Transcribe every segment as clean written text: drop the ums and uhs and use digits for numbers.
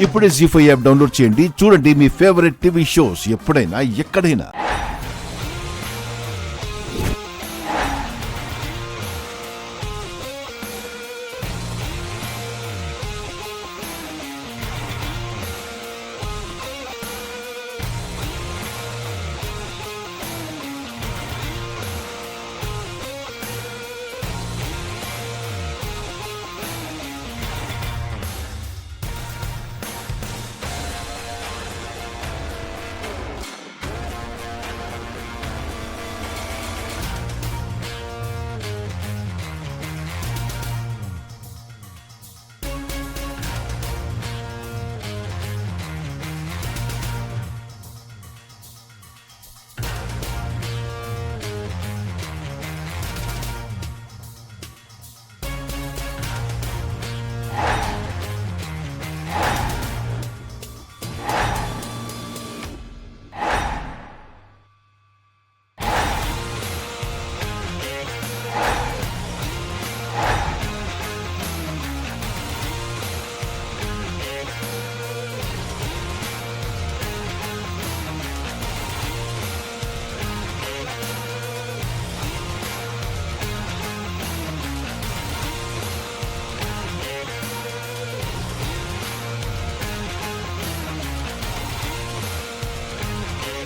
ఇప్పుడే జీ5 app download చేయండి. చూడండి మీ ఫేవరెట్ టీవీ షోస్ ఎప్పుడైనా ఎక్కడైనా.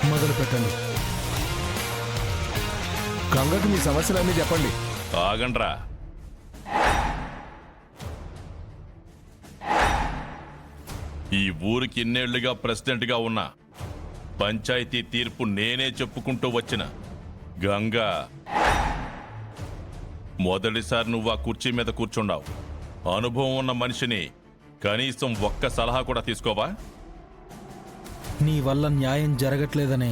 మొదలు పెట్టండి. గంగకు మీ సమస్యలన్నీ చెప్పండి. ఆగండ్రా. ఈ ఊరికి ఇన్నేళ్లుగా ప్రెసిడెంట్గా ఉన్నా పంచాయతీ తీర్పు నేనే చెప్పుకుంటూ వచ్చిన గంగా, మొదటిసారి నువ్వు ఆ కుర్చీ మీద కూర్చున్నావు. అనుభవం ఉన్న మనిషిని కనీసం ఒక్క సలహా కూడా తీసుకోవా? నీ వల్ల న్యాయం జరగట్లేదనే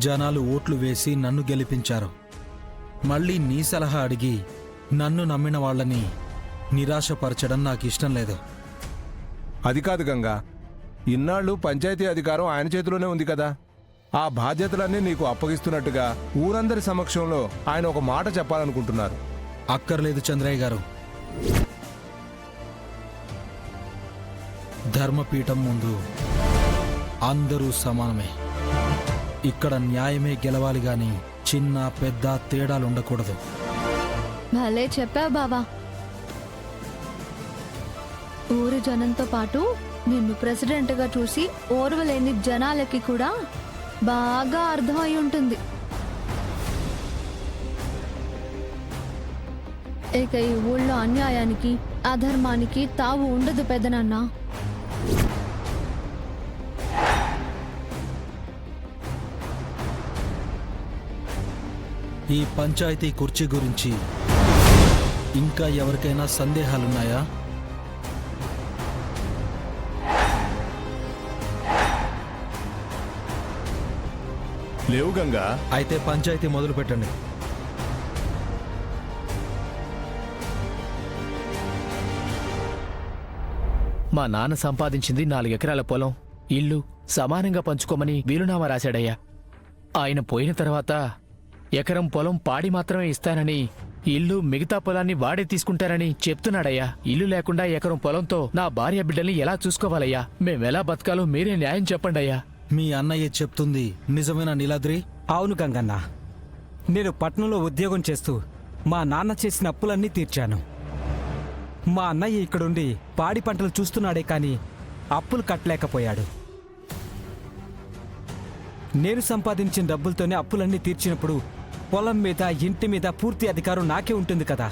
జనాలు ఓట్లు వేసి నన్ను గెలిపించారు. మళ్ళీ నీ సలహా అడిగి నన్ను నమ్మిన వాళ్ళని నిరాశపరచడం నాకు ఇష్టం లేదు. అది కాదు గంగా, ఇన్నాళ్ళు పంచాయతీ అధికారం ఆయన చేతిలోనే ఉంది కదా. ఆ బాధ్యతలన్నీ నీకు అప్పగిస్తున్నట్టుగా ఊరందరి సమక్షంలో ఆయన ఒక మాట చెప్పాలనుకుంటున్నారు. అక్కర్లేదు చంద్రయ్య గారు. ధర్మపీఠం ముందు అందరూ సమానమే. ఇక్కడ న్యాయమే గెలవాలి గాని చిన్న పెద్ద తేడాలుండకూడదు. భలే చెప్పావు బావా. ఊరి జనంతో పాటు నిన్ను ప్రెసిడెంట్గా చూసి ఓర్వలేని జనాలకి కూడా బాగా అర్థమై ఉంటుంది. ఇక ఈ ఊళ్ళో అన్యాయానికి అధర్మానికి తావు ఉండదు పెదనాన్న. ఈ పంచాయతీ కుర్చీ గురించి ఇంకా ఎవరికైనా సందేహాలున్నాయా? లేవు గంగా. అయితే పంచాయతీ మొదలు పెట్టండి. మా నాన్న సంపాదించింది 4 ఎకరాల పొలం, ఇల్లు సమానంగా పంచుకోమని వీలునామా రాశాడయ్యా. ఆయన పోయిన తర్వాత ఎకరం పొలం పాడి మాత్రమే ఇస్తానని, ఇల్లు మిగతా పొలాన్ని వాడే తీసుకుంటారని చెప్తున్నాడయ్యా. ఇల్లు లేకుండా ఎకరం పొలంతో నా భార్య బిడ్డల్ని ఎలా చూసుకోవాలయ్యా? మేమెలా బతకాలో మీరే న్యాయం చెప్పండయ్యా. మీ అన్నయ్య చెప్తుంది నిజమేనా నీలాద్రి? అవును గంగన్న, నేను పట్నంలో ఉద్యోగం చేస్తూ మా నాన్న చేసిన అప్పులన్నీ తీర్చాను. మా అన్నయ్య ఇక్కడుండి పాడి పంటలు చూస్తున్నాడే కానీ అప్పులు కట్టలేకపోయాడు. నేను సంపాదించిన డబ్బులతోనే అప్పులన్నీ తీర్చినప్పుడు పొలం మీద ఇంటి మీద పూర్తి అధికారం నాకే ఉంటుంది కదా.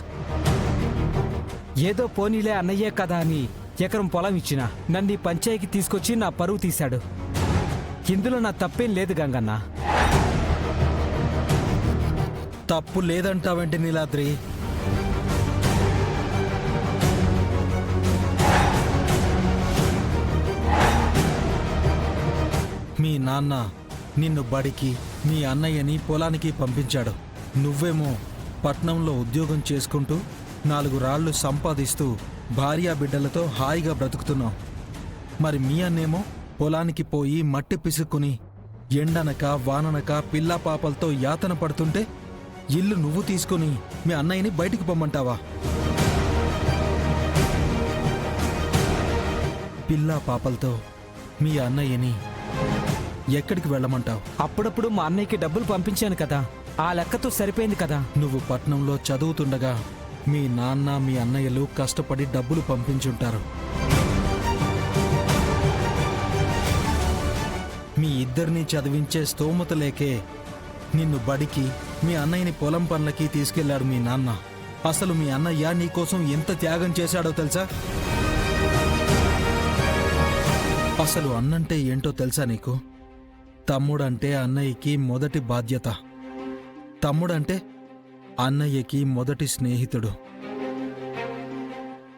ఏదో పోనీలే అన్నయ్యే కదా అని ఎకరం పొలం ఇచ్చిన నన్ను పంచాయతీకి తీసుకొచ్చి నా పరువు తీశాడు. ఇందులో నా తప్పేం లేదు గంగన్న. తప్పు లేదంటావేంటి నీలాద్రి? మీ నాన్న నిన్ను బడికి, మీ అన్నయ్యని పొలానికి పంపించాడు. నువ్వేమో పట్నంలో ఉద్యోగం చేసుకుంటూ 4 రాళ్లు సంపాదిస్తూ భార్యా బిడ్డలతో హాయిగా బ్రతుకుతున్నావు. మరి మీ అన్నేమో పొలానికి పోయి మట్టి పిసుక్కుని ఎండనక వాననక పిల్లా పాపలతో యాతన పడుతుంటే ఇల్లు నువ్వు తీసుకుని మీ అన్నయ్యని బయటికి పొమ్మంటావా? పిల్లా పాపలతో మీ అన్నయ్యని ఎక్కడికి వెళ్ళమంటావు? అప్పుడప్పుడు మా అన్నయ్యకి డబ్బులు పంపించాను కదా, ఆ లెక్కతో సరిపోయింది కదా. నువ్వు పట్నంలో చదువుతుండగా మీ నాన్న మీ అన్నయ్యలు కష్టపడి డబ్బులు పంపించుంటారు. మీ ఇద్దరిని చదివించే స్తోమత లేకే నిన్ను బడికి మీ అన్నయ్యని పొలం పనులకి తీసుకెళ్లాడు మీ నాన్న. అసలు మీ అన్నయ్య నీకోసం ఎంత త్యాగం చేశాడో తెలుసా? అసలు అన్నంటే ఏంటో తెలుసా నీకు? తమ్ముడంటే అన్నయ్యకి మొదటి బాధ్యత. తమ్ముడంటే అన్నయ్యకి మొదటి స్నేహితుడు.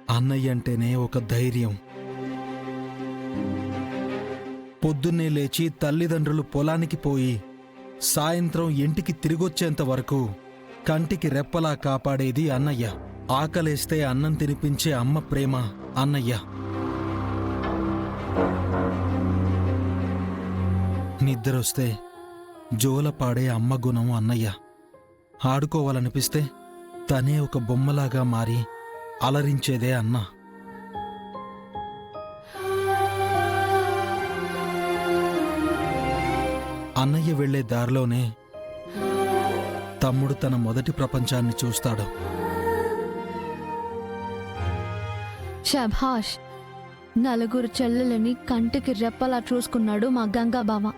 అన్నయ్య అంటేనే ఒక ధైర్యం. పొద్దున్నే లేచి తల్లిదండ్రులు పొలానికి పోయి సాయంత్రం ఇంటికి తిరిగొచ్చేంత వరకు కంటికి రెప్పలా కాపాడేది అన్నయ్య. ఆకలేస్తే అన్నం తినిపించే అమ్మ ప్రేమ అన్నయ్య. నిద్రొస్తే జోలపాడే అమ్మ గుణం అన్నయ్య. ఆడుకోవాలనిపిస్తే తనే ఒక బొమ్మలాగా మారి అలరించేదే అన్న. అన్నయ్య వెళ్లే దారిలోనే తమ్ముడు తన మొదటి ప్రపంచాన్ని చూస్తాడు. శభాష్! నలుగురు చెల్లెలని కంటికి రెప్పలా చూసుకున్నాడు మా గంగాబావ.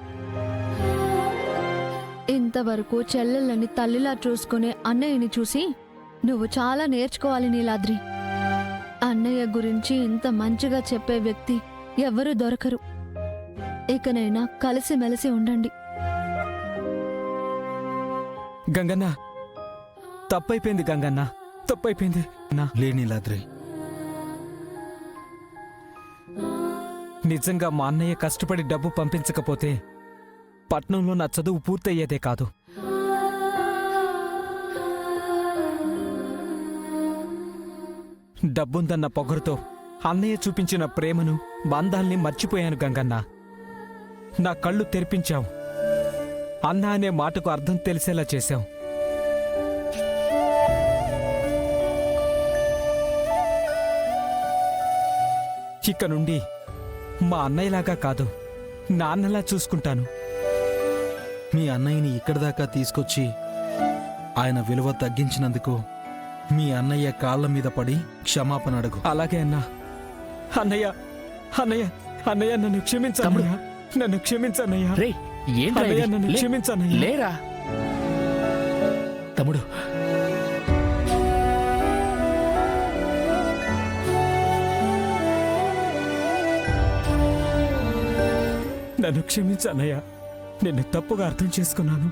ఇంతవరకు చెల్లెళ్ళని తల్లిలా చూసుకునే అన్నయ్యని చూసి నువ్వు చాలా నేర్చుకోవాలి నీలాద్రి. అన్నయ్య గురించి ఇంత మంచిగా చెప్పే వ్యక్తి ఎవరూ దొరకరు. ఇకనైనా కలిసిమెలిసి ఉండండి. గంగన్న, తప్పైపోయింది గంగన్న, తప్పైపోయింది నా. లేనిలాద్రి, నిజంగా మా అన్నయ్య కష్టపడి డబ్బు పంపించకపోతే పట్నంలో నా చదువు పూర్తయ్యేదే కాదు. డబ్బుందన్న పొగరుతో అన్నయ్య చూపించిన ప్రేమను, బంధాల్ని మర్చిపోయాను గంగన్న. నా కళ్ళు తెరిపించావు. అన్న అనే మాటకు అర్థం తెలిసేలా చేశావు. ఇక నుండి మా అన్నయ్యలాగా కాదు, నాన్నలా చూసుకుంటాను. మీ అన్నయ్యని ఇక్కడి దాకా తీసుకొచ్చి ఆయన విలువ తగ్గించినందుకు మీ అన్నయ్య కాళ్ళ మీద పడి క్షమాపణ అడుగు. అలాగే అన్నా. అన్నయ్య, అన్నయ్య, అన్నయ్య నన్ను క్షమించన్నయ్య, నన్ను క్షమించన్నయ్య. రే ఏంట్రా అన్నయ్య ఇది? నన్ను లే- క్షమించన్నయ్య. లేరా తమ్ముడు? నన్ను క్షమించన్నయ్య, నిన్ను తప్పుగా అర్థం చేసుకున్నాను.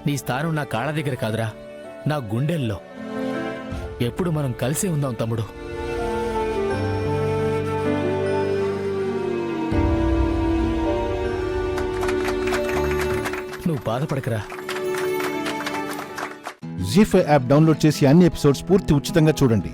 నీ స్థానం నా కాళ్ళ దగ్గర కాదురా, నా గుండెల్లో. ఎప్పుడు మనం కలిసే ఉందాం తమ్ముడు. నువ్వు బాధపడకరా. జీ5 యాప్ డౌన్లోడ్ చేసి అన్ని ఎపిసోడ్స్ పూర్తి ఉచితంగా చూడండి.